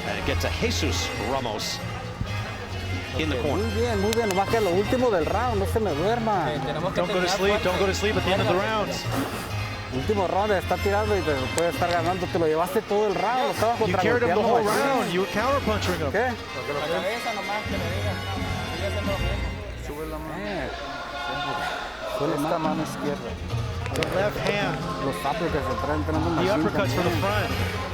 and get to Jesus Ramos in the corner. Muy bien, nomás que lo último del round, no se me duerma. Don't go to sleep at the end of the rounds. Último round, está tirando y te puede estar ganando. Te lo llevaste todo el round, lo estabas You carried him the whole round. You were counter-punching him. ¿Qué? La cabeza nomás que me diga. Sigue haciendo bien. Sube la mano. Sube la mano izquierda. The left hand. Los uppercuts se traen entrando. The uppercuts from the front.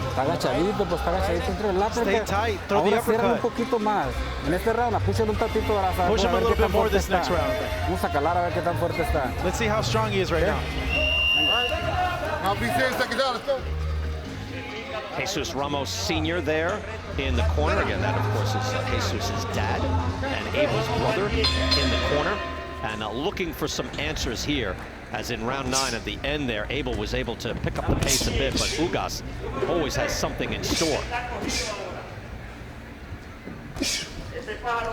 Está agachadito, pues está agachadito entre el uppercut. Stay tight. Throw the uppercut. Ahora un poquito más. En este round, push un tantito de la. Push him a little bit more this next round. Vamos a calar a ver qué tan fuerte está. Let's see how strong he is right now. Now be serious, take it out. Let's go. Jesus Ramos Sr. there in the corner. Again, that, of course, is Jesus' dad and Abel's brother in the corner. And looking for some answers here, as in round 9 at the end there, Abel was able to pick up the pace a bit, but Ugas always has something in store.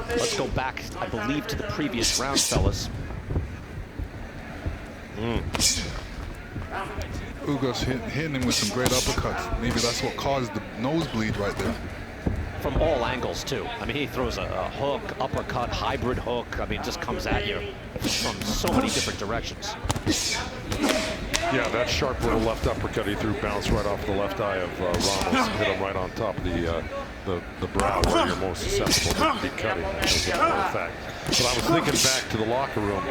Let's go back, I believe, to the previous round, fellas. Ugas hitting him with some great uppercuts. Maybe that's what caused the nosebleed right there. From all angles, too. I mean, he throws a hook, uppercut, hybrid hook. I mean, just comes at you from so many different directions. Yeah, that sharp little left uppercut he threw bounced right off the left eye of Ramos. Hit him right on top of the brow where you're most susceptible to deep cutting. As a matter of fact. But I was thinking back to the locker room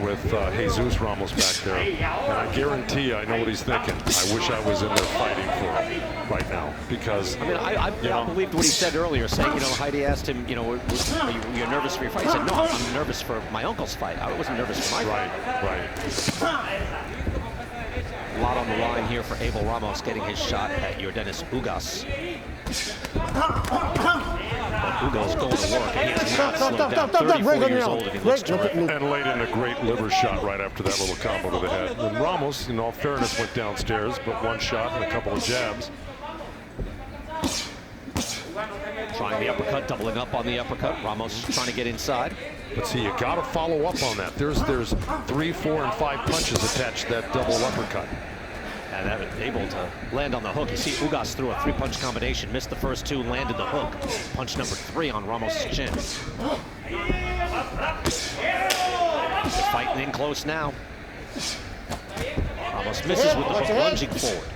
with Jesus Ramos back there, and I guarantee you, I know what he's thinking. I wish I was in there fighting for him right now, because I mean, I believed what he said earlier, saying, Heidi asked him, are you nervous for your fight? He said, no, I'm nervous for my uncle's fight. I wasn't nervous for my fight. Right. A lot on the line here for Abel Ramos getting his shot at Yordenis Ugas. But Ugas going to work, and he has not slowed down. 34 years old, if he looks terrific. And laid in a great liver shot right after that little combo to the head. And Ramos, in all fairness, went downstairs, but one shot and a couple of jabs. Trying the uppercut, doubling up on the uppercut. Ramos trying to get inside. But see, you got to follow up on that. There's 3, 4, and 5 punches attached to that double uppercut. And able to land on the hook. You see Ugas threw a 3-punch combination, missed the first 2, landed the hook. Punch number 3 on Ramos' chin. They're fighting in close now. Ramos misses with the hook, lunging forward.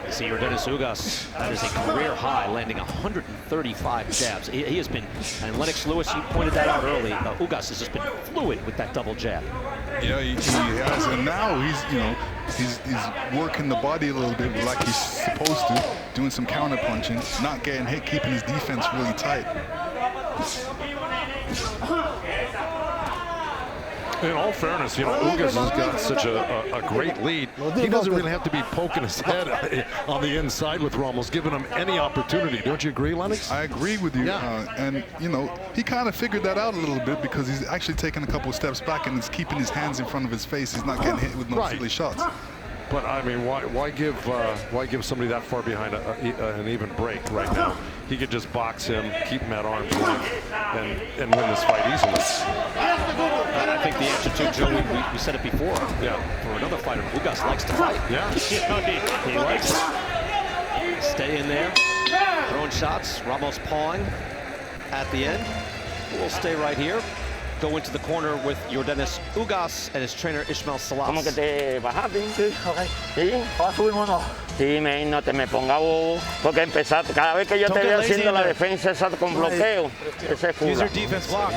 You see Yordenis Ugas, that is a career high, landing 135 jabs. He has been, and Lennox Lewis, you pointed that out early, Ugas has just been fluid with that double jab. Yeah, he has, and now he's working the body a little bit like he's supposed to, doing some counter punching, not getting hit, keeping his defense really tight. In all fairness, you know, Ugas has got such a great lead. He doesn't really have to be poking his head on the inside with Ramos, giving him any opportunity. Don't you agree, Lennox? I agree with you. Yeah. And, you know, he kind of figured that out a little bit because he's actually taking a couple of steps back and is keeping his hands in front of his face. He's not getting hit with no silly shots. But I mean, why give somebody that far behind an even break right now? He could just box him, keep him at arm's length, and win this fight easily. And I think the answer to Joe, we said it before. Yeah. For another fighter, Ugas likes to fight. Yeah. He likes it. Stay in there, throwing shots. Ramos pawing at the end. We'll stay right here. Go into the corner with Yordenis Ugas and his trainer Ismael Salas. ¿Cómo que te bajaste? Sí, ok. ¿Sí? ¿Vas a subirme o no? Sí, men, no te me ponga bobo. Porque empezaste, cada vez que yo te veo haciendo la defensa esa con bloqueo, ese es fuga. Use your defense block.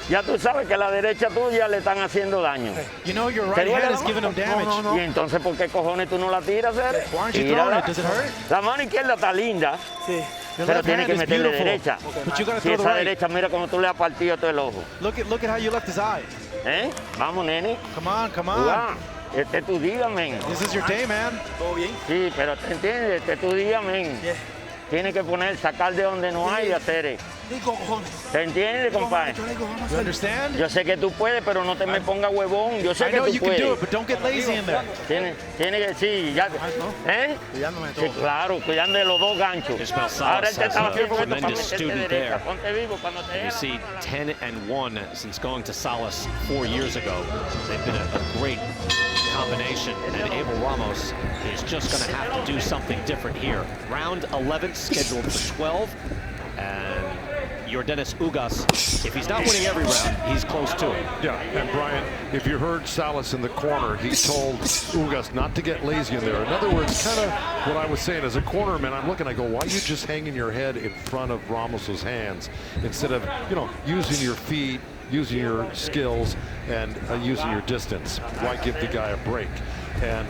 Ya tú sabes que la derecha tuya le están haciendo daño. You know your right hand is giving him damage. Y entonces, ¿por qué cojones tú no la tiras, Cere? Why aren't you throwing it? Does it hurt? La mano izquierda está linda. Sí. Pero tiene que meterle derecha. Si esa derecha, mira cómo tú le has partido todo el ojo. Look at how you left his eye. ¿Eh? Vamos, nene. Come on, come on. Este es tu día, men. This is your day, man. ¿Todo bien? Sí, pero ¿te entiendes? Este es tu día, men. Tienes que sacar de donde no hay, Cere. ¿Te entiendes, compadre? You understand? Yo sé que tú puedes, pero no te me pongas huevón. Yo sé que tú you can do puedes. it, but don't get lazy in there. Tiene que, sí, ya. ¿Eh? Sí, claro, cuidando de los dos ganchos. Ismael Ahora Salas él te has estaba a haciendo esto para tremendous meterte student derecha. there. Ponte vivo cuando te You see 10-1 since going to Salas 4 years ago. They've been a great combination, and Abel Ramos is just going to have to do something different here. Round 11 scheduled for 12, and Yordenis Ugas, if he's not winning every round, he's close to it. Yeah, and Brian, if you heard Salas in the corner, he told Ugas not to get lazy in there. In other words, kind of what I was saying as a cornerman, I'm looking, I go, why are you just hanging your head in front of Ramos's hands instead of, you know, using your feet, using your skills, and using your distance? Why give the guy a break? And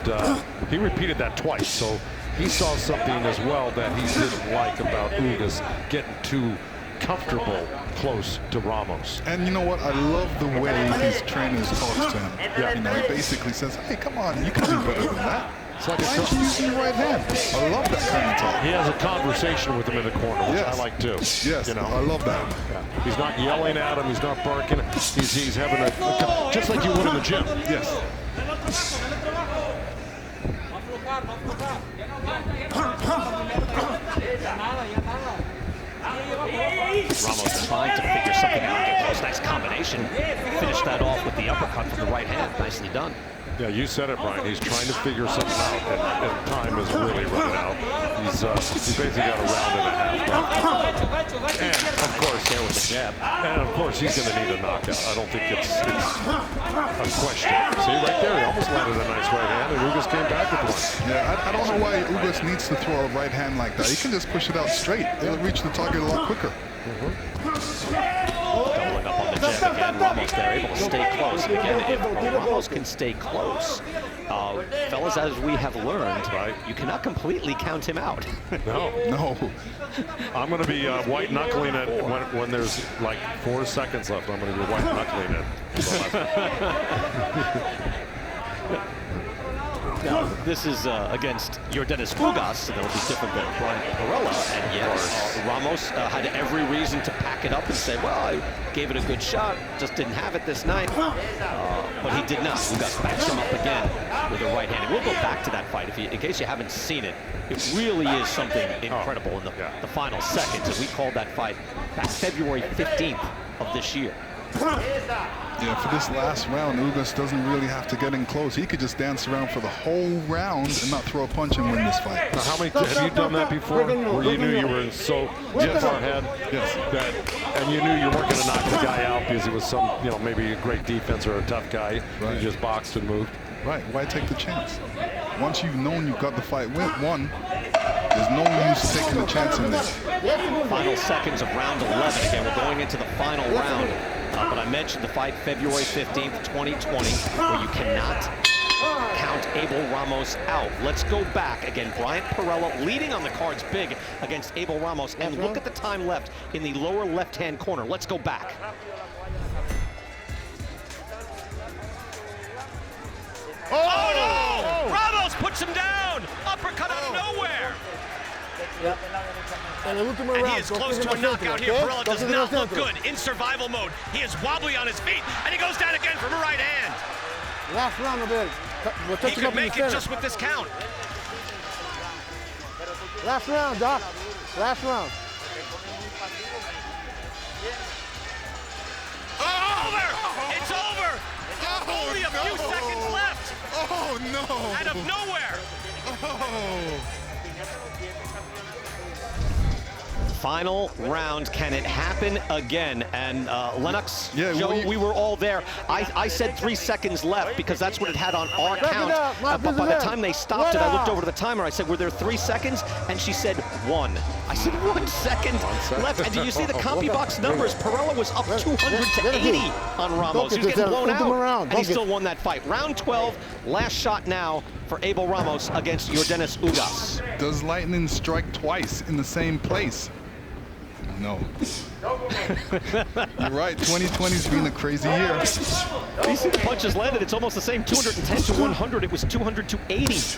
he repeated that twice, so he saw something as well that he didn't like about Ugas getting too comfortable close to Ramos. And you know what? I love the way his trainers talks to him. Yeah. You know, he basically says, hey, come on, you can do better than that. It's like why aren't you using your right hand? I love that kind of talk. He has a conversation with him in the corner, which I like too. Yes, you know, I love that. Yeah. He's not yelling at him. He's not barking. He's having a just like you would in the gym. Yes. Ramos trying to figure something out. Get close. Nice combination. Finish that off with the uppercut from the right hand. Nicely done. Yeah, you said it, Brian. He's trying to figure something out, and time is really running out. He's basically got a round and a half left. And of course, there was a jab. And of course, he's going to need a knockout. I don't think it's a question. See right there, he almost landed a nice right hand, and Ugas came back with one. Yeah, I don't know why Ugas needs to throw a right hand like that. He can just push it out straight. It'll reach the target a lot quicker. Doubling up on the jab again. Ramos there, able to stay close. And again, if Ramos can stay close, fellas, as we have learned, you cannot completely count him out. No. I'm going to be white knuckling it when there's like 4 seconds left. I'm going to be white knuckling it. Now, this is against Yordenis Ugas, so that'll be different than Brian Perella. And yes, Ramos had every reason to pack it up and say, well, I gave it a good shot, just didn't have it this night. But he did not. Ugas backs him up again with a right hand. And we'll go back to that fight. In case you haven't seen it, it really is something incredible in the final seconds. And we called that fight back February 15th of this year. Yeah, for this last round, Ugas doesn't really have to get in close. He could just dance around for the whole round and not throw a punch and win this fight. Now, how many have you done that before? Where you knew you were so far ahead, and you knew you weren't going to knock the guy out because it was some, maybe a great defense or a tough guy. Right. You just boxed and moved. Right. Why take the chance? Once you've known you've got the fight won, there's no use taking a chance in this. Final seconds of round 11. Again, we're going into the final round. But I mentioned the fight February 15th, 2020, where you cannot count Abel Ramos out. Let's go back. Again, Brian Perella leading on the cards big against Abel Ramos. And look at the time left in the lower left-hand corner. Let's go back. Oh, no! Ramos puts him down. Uppercut out of nowhere. And he is close to a knockout here. Perella does not look good in survival mode. He is wobbly on his feet, and he goes down again from a right hand. Last round of it. He could make it just with this count. Last round, Doc. Last round. Over! It's over! Only a few seconds left! Oh, no! Out of nowhere! Oh! Final round, can it happen again? And Lennox, Yeah, Joe, we were all there. I said 3 seconds left because that's what it had on our count. But by the time they stopped it, I looked over to the timer. I said, were there 3 seconds? And she said 1. I said 1 second left. And did you see the CompuBox numbers? Perella was up 200 to 80 on Ramos. He was getting blown out, and he still won that fight. Round 12, last shot now for Abel Ramos against Yordenis Ugas. Does lightning strike twice in the same place? No. You're right, 2020's been a crazy year. You see the punches landed, it's almost the same, 210 to 100. It was 200 to 80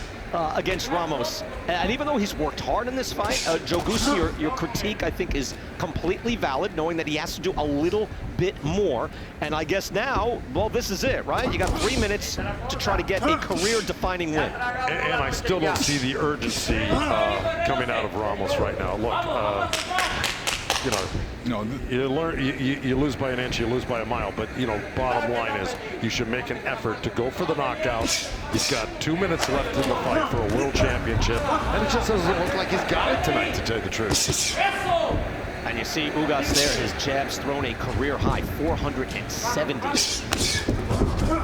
against Ramos. And even though he's worked hard in this fight, Joe Goosey, your critique, I think, is completely valid, knowing that he has to do a little bit more. And I guess now, well, this is it, right? You got 3 minutes to try to get a career-defining win. And I still don't see the urgency coming out of Ramos right now. Look, you know, you lose by an inch, you lose by a mile, but, you know, bottom line is you should make an effort to go for the knockout. He's got 2 minutes left in the fight for a world championship, and it just doesn't look like he's got it tonight, to tell you the truth. And you see Ugas there, his jabs thrown a career high, 470.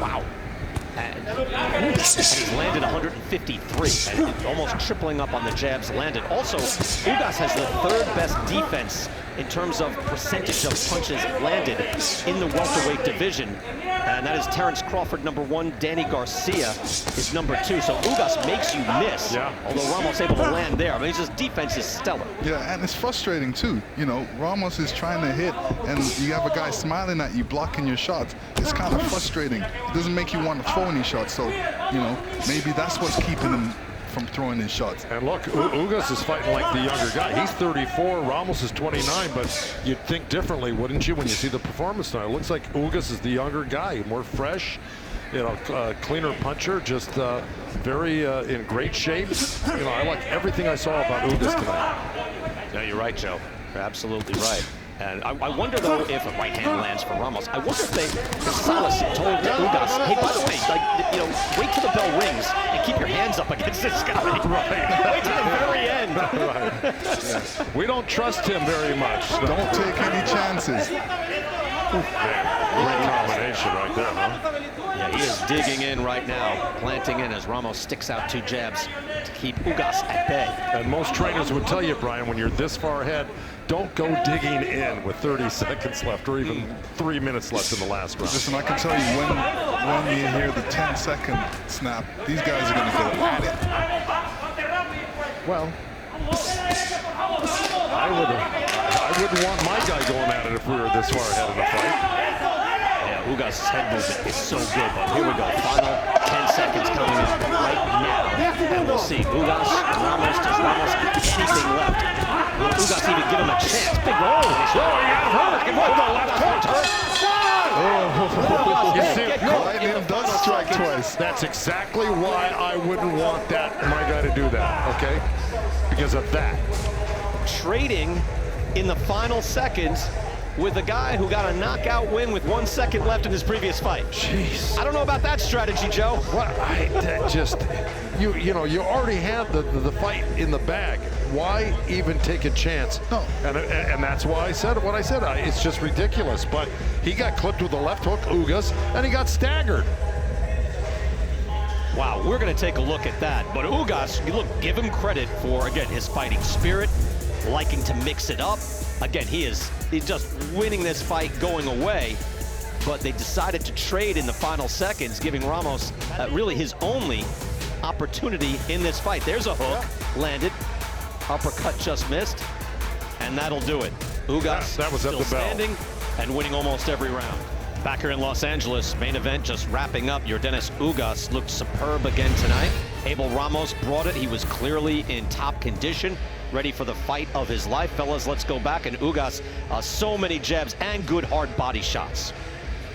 Wow. And he's landed 153, and almost tripling up on the jabs landed. Also, Ugas has the 3rd best defense in terms of percentage of punches landed in the welterweight division. And that is Terrence Crawford, #1. Danny Garcia is #2. So Ugas makes you miss, although Ramos able to land there. I mean, his defense is stellar. Yeah, and it's frustrating too. You know, Ramos is trying to hit, and you have a guy smiling at you, blocking your shots. It's kind of frustrating. It doesn't make you want to throw any shots. So, you know, maybe that's what's keeping him from throwing his shots. And look, Ugas is fighting like the younger guy. He's 34, Ramos is 29, but you'd think differently, wouldn't you, when you see the performance tonight? It looks like Ugas is the younger guy, more fresh, you know, cleaner puncher, just very in great shape. You know, I like everything I saw about Ugas tonight. No, you're right, Joe. You're absolutely right. And I wonder, though, if a right hand lands for Ramos. I wonder if Salas told Ugas, hey, by the way, like, you know, wait till the bell rings and keep your hands up against this guy. Right. Wait till the very end. Right. We don't trust him very much. Don't take any chances. Great combination right there, huh? Yeah, he is digging in right now, planting in as Ramos sticks out 2 jabs to keep Ugas at bay. And most trainers would tell you, Brian, when you're this far ahead, don't go digging in with 30 seconds left or even 3 minutes left in the last round. Listen, I can tell you, when you hear the 10-second snap, these guys are going to go at it. Well, I wouldn't want my guy going at it if we were this far ahead in the fight. Yeah, Ugas' head movement is so good, but here we go. Final 10 seconds coming up right now. And we'll see. Ugas, Ramos, does Ramos have anything left? Will Ugas even give him a chance? Big roll. Lightning does strike twice. That's exactly why I wouldn't want my guy to do that, okay? Because of that. Trading in the final seconds with a guy who got a knockout win with 1 second left in his previous fight. Jeez. I don't know about that strategy, Joe. What? You know, you already have the fight in the bag. Why even take a chance? No. And that's why I said what I said. It's just ridiculous. But he got clipped with a left hook, Ugas, and he got staggered. Wow, we're going to take a look at that. But Ugas, look, give him credit for, again, his fighting spirit, liking to mix it up. Again, he's just winning this fight going away. But they decided to trade in the final seconds, giving Ramos really his only opportunity in this fight. There's a hook, landed. Uppercut just missed, and that'll do it. Ugas that was still at the bell. standing and winning almost every round. Back here in Los Angeles, main event just wrapping up. Yordenis Ugas looked superb again tonight. Abel Ramos brought it. He was clearly in top condition, ready for the fight of his life. Fellas, let's go back. And Ugas, so many jabs and good hard body shots.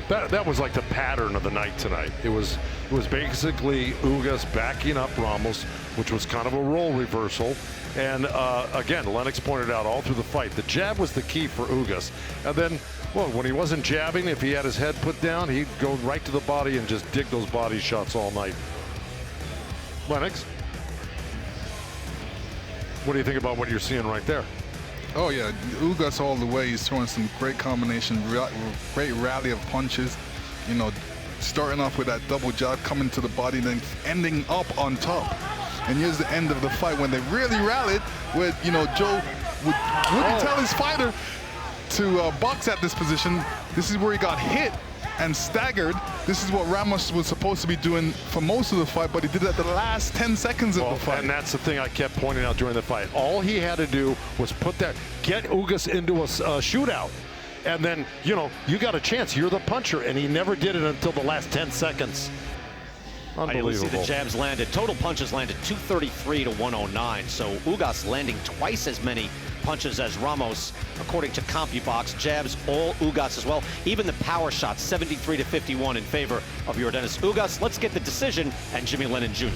That was like the pattern of the night tonight. It was basically Ugas backing up Ramos, which was kind of a role reversal. And again, Lennox pointed out all through the fight, the jab was the key for Ugas. And then, well, when he wasn't jabbing, if he had his head put down, he'd go right to the body and just dig those body shots all night. Lennox, what do you think about what you're seeing right there? Oh yeah, Ugas all the way. He's throwing some great combination, great rally of punches. You know, starting off with that double jab, coming to the body, then ending up on top. And here's the end of the fight when they really rallied. With, you know, Joe wouldn't tell his fighter to box at this position. This is where he got hit and staggered. This is what Ramos was supposed to be doing for most of the fight, but he did it at the last 10 seconds of the fight. And that's the thing I kept pointing out during the fight. All he had to do was get Ugas into a shootout. And then, you know, you got a chance. You're the puncher. And he never did it until the last 10 seconds. Unbelievable. See the jabs landed. Total punches landed 233 to 109. So Ugas landing twice as many punches as Ramos, according to CompuBox. Jabs, all Ugas as well. Even the power shots, 73 to 51 in favor of Yordenis Ugas. Let's get the decision and Jimmy Lennon Jr.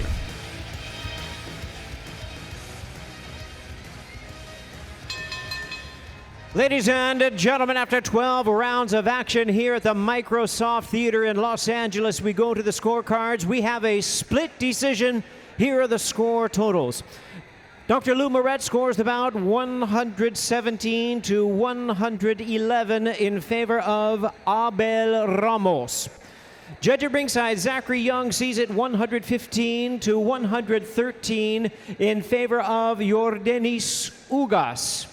Ladies and gentlemen, after 12 rounds of action here at the Microsoft Theater in Los Angeles, we go to the scorecards. We have a split decision. Here are the score totals. Dr. Lou Moret scores the bout 117 to 111 in favor of Abel Ramos. Judge at ringside, Zachary Young sees it 115 to 113 in favor of Yordenis Ugas.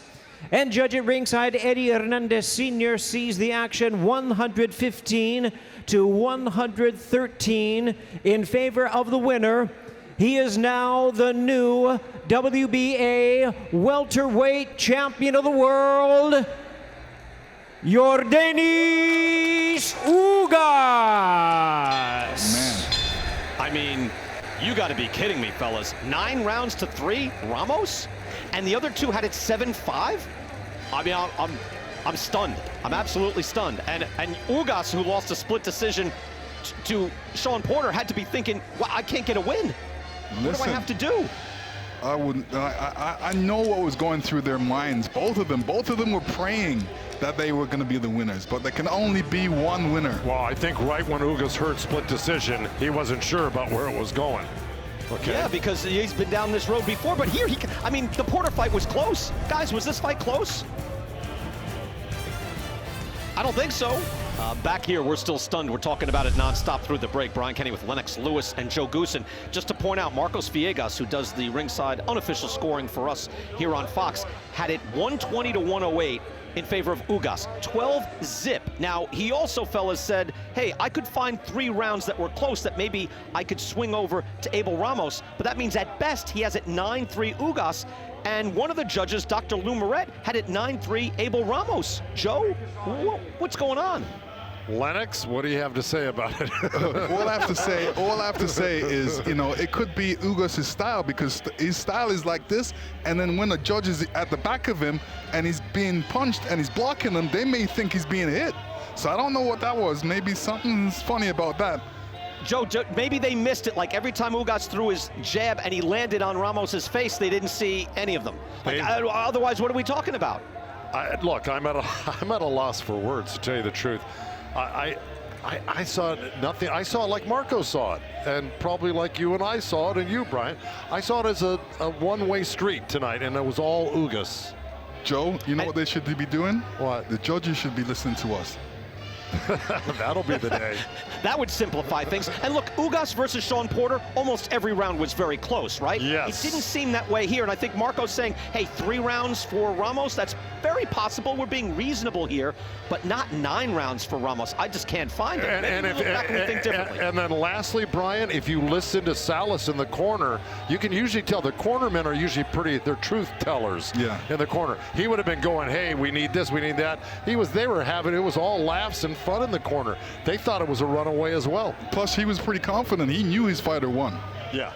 And judge at ringside, Eddie Hernandez Sr. sees the action 115 to 113 in favor of the winner. He is now the new WBA Welterweight Champion of the World, Yordenis Ugas. Man. I mean, you got to be kidding me, fellas. 9 rounds to 3, Ramos? And the other two had it 7-5? I mean, I'm stunned. I'm absolutely stunned. And Ugas, who lost a split decision to Sean Porter, had to be thinking, well, I can't get a win. What do I have to do? I know what was going through their minds. Both of them were praying that they were going to be the winners, but there can only be one winner. Well, I think right when Ugas heard split decision, he wasn't sure about where it was going. Okay. Yeah, because he's been down this road before, but here I mean, the Porter fight was close. Guys, was this fight close? I don't think so. Back here, we're still stunned. We're talking about it nonstop through the break. Brian Kenny with Lennox Lewis and Joe Goosen. Just to point out, Marcos Villegas, who does the ringside unofficial scoring for us here on Fox, had it 120 to 108 in favor of Ugas. 12 zip. Now, he also, fellas, said, hey, I could find 3 rounds that were close that maybe I could swing over to Abel Ramos, but that means at best he has it 9-3 Ugas. And one of the judges, Dr. Lou Moret, had it 9-3 Abel Ramos. Joe, what's going on? Lennox, what do you have to say about it? All I have to say is, you know, it could be Ugas' style, because his style is like this, and then when a judge is at the back of him and he's being punched and he's blocking him, they may think he's being hit. So I don't know what that was. Maybe something's funny about that. Joe, maybe they missed it. Like every time Ugas threw his jab and he landed on Ramos's face, they didn't see any of them. Like, otherwise, what are we talking about? Look, I'm at a loss for words, to tell you the truth. I saw nothing. I saw it like Marco saw it, and probably like you and I saw it, and you, Brian. I saw it as a one-way street tonight, and it was all Ugas. Joe, you know what they should be doing? What? The judges should be listening to us. That'll be the day. That would simplify things. And look, Ugas versus Sean Porter, almost every round was very close, right? Yes. It didn't seem that way here, and I think Marco's saying, hey, 3 rounds for Ramos, that's very possible. We're being reasonable here, but not 9 rounds for Ramos. I just can't find it. And then lastly, Brian, if you listen to Salas in the corner, you can usually tell the cornermen are usually they're truth tellers in the corner. He would have been going, hey, we need this, we need that. They were having, it was all laughs and front in the corner. They thought it was a runaway as well. Plus, he was pretty confident. He knew his fighter won. Yeah.